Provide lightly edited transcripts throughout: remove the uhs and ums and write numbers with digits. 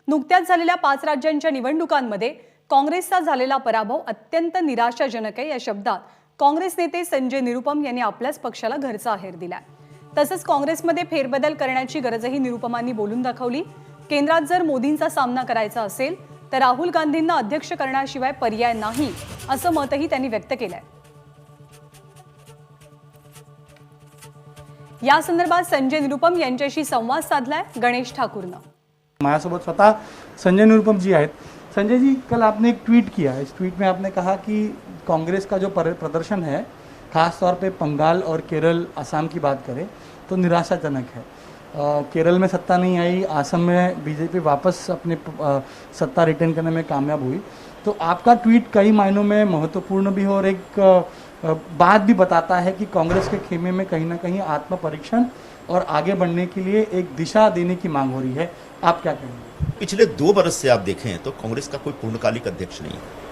नुकत्याच झालेल्या 5 राज्यांच्या निवडणुकांमध्ये काँग्रेसचा झालेला पराभव अत्यंत निराशाजनक आहे या शब्दात काँग्रेस नेते संजय निरुपम यांनी आपल्याच पक्षाला घरचा आहेर दिलाय। तसंच काँग्रेसमध्ये फेरबदल करण्याची गरजही निरुपमांनी बोलून दाखवली। केंद्रात जर मोदींचा सामना करायचा असेल तर राहुल गांधींना अध्यक्ष करण्याशिवाय पर्याय नाही असं मतही त्यांनी व्यक्त केलंय। या संदर्भात संजय निरुपम यांच्याशी संवाद साधलाय गणेश ठाकुरनं। माझ्यासोबत स्वतः संजय निरुपम जी आहेत। संजय जी, कल आपने एक ट्वीट किया, इस ट्वीट में आपने कहा कि कांग्रेस का जो प्रदर्शन है, खास तौर पे बंगाल और केरल, असम की बात करें तो निराशाजनक है। केरल में सत्ता नहीं आई, असम में बीजेपी वापस अपने सत्ता रिटेन करने में कामयाब हुई। तो आपका ट्वीट कई मायनों में महत्वपूर्ण भी है और एक बात भी बताता है कि कांग्रेस के खेमे में कहीं ना कहीं आत्मपरीक्षण और आगे बढ़ने के लिए एक दिशा देने की मांग हो रही है। आप क्या कहेंगे? पिछले 2 बरस से आप देखें तो कांग्रेस का कोई पूर्णकालिक अध्यक्ष नहीं है।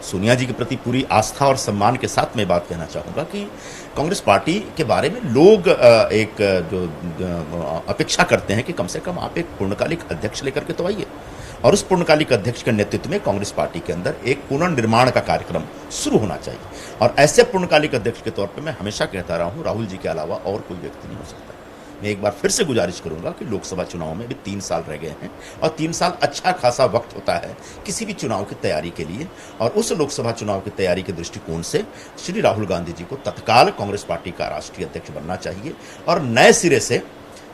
सोनिया जी के प्रति पूरी आस्था और सम्मान के साथ मैं बात कहना चाहूँगा कि कांग्रेस पार्टी के बारे में लोग एक जो अपेक्षा करते हैं कि कम से कम आप एक पूर्णकालिक अध्यक्ष लेकर के तो आइए, और उस पूर्णकालिक अध्यक्ष के नेतृत्व में कांग्रेस पार्टी के अंदर एक पुनर्निर्माण का कार्यक्रम शुरू होना चाहिए। और ऐसे पूर्णकालिक अध्यक्ष के तौर पर मैं हमेशा कहता रहा हूँ, राहुल जी के अलावा और कोई व्यक्ति नहीं हो सकता। मैं एक बार फिर से गुजारिश करूंगा कि लोकसभा चुनाव में भी 3 साल रह गए हैं और 3 साल अच्छा खासा वक्त होता है किसी भी चुनाव की तैयारी के लिए। और उस लोकसभा चुनाव की तैयारी के दृष्टिकोण से श्री राहुल गांधी जी को तत्काल कांग्रेस पार्टी का राष्ट्रीय अध्यक्ष बनना चाहिए और नए सिरे से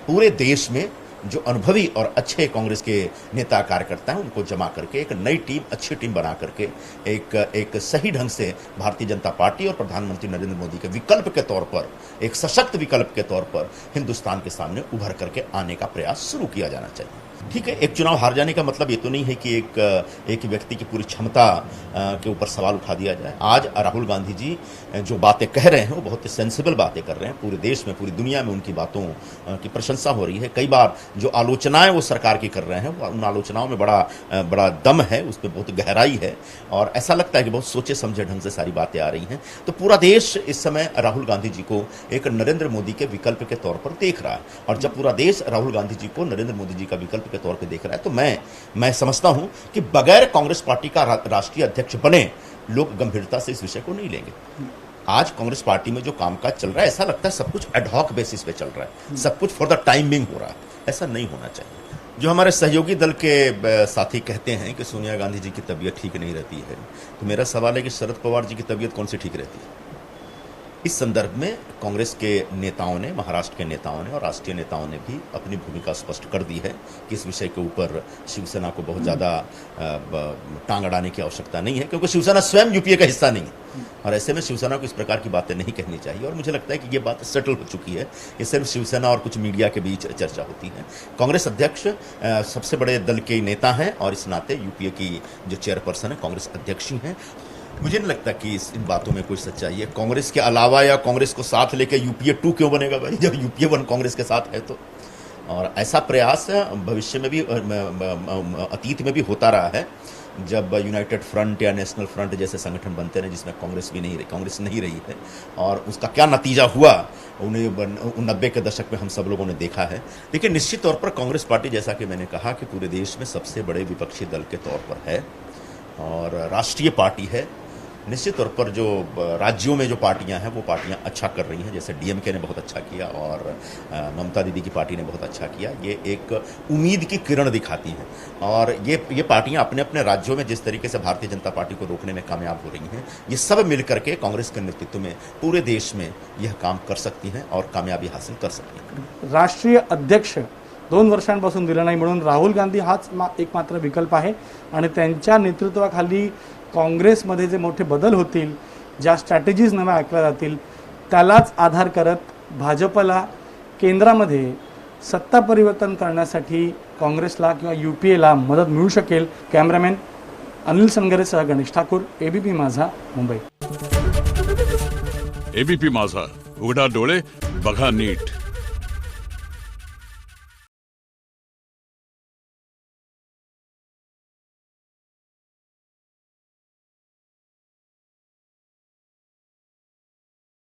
पूरे देश में जो अनुभवी और अच्छे कांग्रेस के नेता कार्यकर्ता हैं उनको जमा करके एक नई टीम, अच्छी टीम बना करके एक सही ढंग से भारतीय जनता पार्टी और प्रधानमंत्री नरेंद्र मोदी के विकल्प के तौर पर, एक सशक्त विकल्प के तौर पर हिंदुस्तान के सामने उभर करके आने का प्रयास शुरू किया जाना चाहिए। ठीक है, एक चुनाव हार जाने का मतलब ये तो नहीं है कि एक व्यक्ति की पूरी क्षमता के ऊपर सवाल उठा दिया जाए। आज राहुल गांधी जी जो बातें कह रहे हैं वो बहुत ही सेंसिबल बातें कर रहे हैं। पूरे देश में, पूरी दुनिया में उनकी बातों की प्रशंसा हो रही है। कई बार जो आलोचनाएं वो सरकार की कर रहे हैं, उन आलोचनाओं में बड़ा दम है, उसमें बहुत गहराई है और ऐसा लगता है कि बहुत सोचे समझे ढंग से सारी बातें आ रही हैं। तो पूरा देश इस समय राहुल गांधी जी को एक नरेंद्र मोदी के विकल्प के तौर पर देख रहा है। और जब पूरा देश राहुल गांधी जी को नरेंद्र मोदी जी का विकल्प के तौर पर देख रहा है तो मैं समझता हूं कि बगैर कांग्रेस पार्टी का राष्ट्रीय अध्यक्ष बने लोग गंभीरता से इस विषय को नहीं लेंगे। आज कांग्रेस पार्टी में जो कामकाज चल रहा है, ऐसा लगता है सब कुछ एडहॉक बेसिस पे चल रहा है, सब कुछ फॉर द टाइमिंग हो रहा है। ऐसा नहीं होना चाहिए। जो हमारे सहयोगी दल के साथी कहते हैं कि सोनिया गांधी जी की तबीयत ठीक नहीं रहती है, तो मेरा सवाल है कि शरद पवार जी की तबीयत कौन सी ठीक रहती है? इस संदर्भ में कांग्रेस के नेताओं ने, महाराष्ट्र के नेताओं ने और राष्ट्रीय नेताओं ने भी अपनी भूमिका स्पष्ट कर दी है कि इस विषय के ऊपर शिवसेना को बहुत ज़्यादा टांग अड़ाने की आवश्यकता नहीं है, क्योंकि शिवसेना स्वयं यूपीए का हिस्सा नहीं है और ऐसे में शिवसेना को इस प्रकार की बातें नहीं कहनी चाहिए। और मुझे लगता है कि ये बात सेटल हो चुकी है, ये सिर्फ शिवसेना और कुछ मीडिया के बीच चर्चा होती है। कांग्रेस अध्यक्ष सबसे बड़े दल के नेता हैं और इस नाते यूपीए की जो चेयरपर्सन है कांग्रेस अध्यक्ष ही हैं। मुझे नहीं लगता कि इन बातों में कोई सच्चाई है। कांग्रेस के अलावा या कांग्रेस को साथ लेकर यूपीए 2 क्यों बनेगा भाई, जब यूपीए 1 कांग्रेस के साथ है तो। और ऐसा प्रयास भविष्य में भी, अतीत में भी होता रहा है, जब यूनाइटेड फ्रंट या नेशनल फ्रंट जैसे संगठन बनते रहे जिसमें कांग्रेस नहीं रही है और उसका क्या नतीजा हुआ 90 के दशक में हम सब लोगों ने देखा है। लेकिन निश्चित तौर पर कांग्रेस पार्टी, जैसा कि मैंने कहा, कि पूरे देश में सबसे बड़े विपक्षी दल के तौर पर है और राष्ट्रीय पार्टी है। निश्चित तौर पर जो राज्यों में जो पार्टियां हैं वो पार्टियां अच्छा कर रही हैं, जैसे डीएमके ने बहुत अच्छा किया और ममता दीदी की पार्टी ने बहुत अच्छा किया। ये एक उम्मीद की किरण दिखाती हैं और ये पार्टियां अपने अपने राज्यों में जिस तरीके से भारतीय जनता पार्टी को रोकने में कामयाब हो रही हैं, ये सब मिलकर के कांग्रेस के नेतृत्व में पूरे देश में यह काम कर सकती हैं और कामयाबी हासिल कर सकती हैं। राष्ट्रीय अध्यक्ष 2 वर्षांपासून दिला नाही म्हणून राहुल गांधी हाच एकमात्र विकल्प आहे आणि त्यांच्या नेतृत्वाखाली काँग्रेसमध्ये जे मोठे बदल होतील, ज्या स्ट्रॅटेजीज नव्या ऐकल्या जातील, त्यालाच आधार करत भाजपला केंद्रामध्ये सत्ता परिवर्तन करण्यासाठी काँग्रेसला किंवा यूपीएला मदत मिळू शकेल। कॅमेरामॅन अनिल संगरेसह गणेश ठाकूर, एबीपी माझा, मुंबई। एबीपी माझा, उघडा डोळे बघा नीट।